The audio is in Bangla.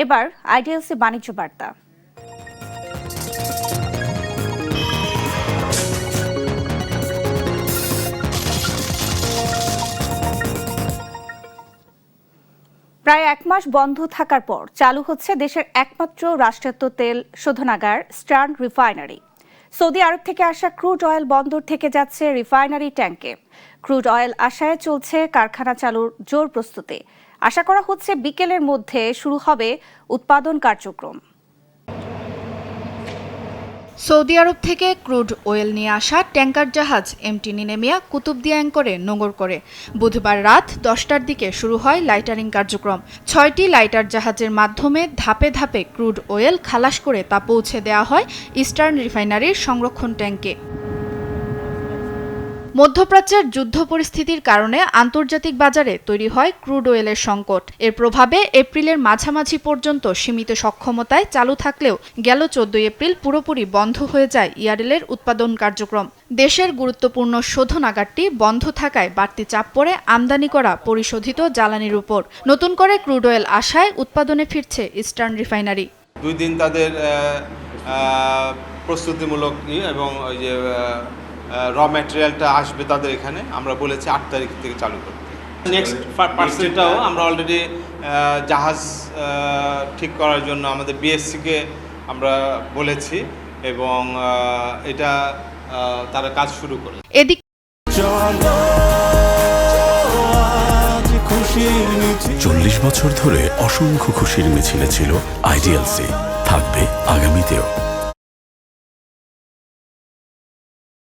এবার আইডিএলসি বাণিজ্য বার্তা। প্রায় 1 মাস বন্ধ থাকার পর চালু হচ্ছে দেশের একমাত্র রাষ্ট্রায়ত্ত তেল শোধনাগার স্টার্ন রিফাইনারি। সৌদি আরব থেকে আসা ক্রুড অয়েল বন্দর থেকে যাচ্ছে রিফাইনারি ট্যাঙ্কে। ক্রুড অয়েল আসায় চলছে কারখানা চালুর জোর প্রস্তুতি। আশা করা হচ্ছে বিকেলের মধ্যে শুরু হবে উৎপাদন কার্যক্রম। সৌদি আরব থেকে ক্রুড অয়েল নিয়ে আসা ট্যাঙ্কার জাহাজ এমটি নিনেমিয়া কুতুবদিয়া অ্যাঙ্করে নোঙর করে বুধবার রাত 10টার দিকে শুরু হয় লাইটারিং কার্যক্রম। 6টি লাইটার জাহাজের মাধ্যমে ধাপে ধাপে ক্রুড অয়েল খালাস করে তা পৌঁছে দেওয়া হয় ইস্টার্ন রিফাইনারির সংরক্ষণ ট্যাঙ্কে। মধ্যপ্রাচ্যের যুদ্ধ পরিস্থিতির কারণে আন্তর্জাতিক বাজারে তৈরি হয় ক্রুড অয়েলের সংকট। এর প্রভাবে এপ্রিলের মাঝামাঝি পর্যন্ত সীমিত সক্ষমতায় চালু থাকলেও গেল 14 এপ্রিল পুরোপুরি বন্ধ হয়ে যায় ইয়ারেলের উৎপাদন কার্যক্রম। দেশের গুরুত্বপূর্ণ শোধনাগারটি বন্ধ থাকায় বাড়তি চাপ পড়ে আমদানি করা পরিশোধিত জ্বালানির উপর। নতুন করে ক্রুড অয়েল আসায় উৎপাদনে ফিরছে ইস্টার্ন রিফাইনারি। 2 দিন তাদের প্রস্তুতিমূলক এবং ওই যে র ম্যাটেরিয়ালটা আসবে তাদের এখানে, আমরা বলেছি 8 তারিখ থেকে চালু করতে। নেক্সট পার্সেলটাও আমরা অলরেডি জাহাজ ঠিক করার জন্য আমাদের বিএসসিকে আমরা বলেছি এবং এটা তারা কাজ শুরু করে। এদিকে 40 বছর ধরে অসংখ্য খুশির মিছিলে ছিল আইডিএলসি, থাকবে আগামীতেও।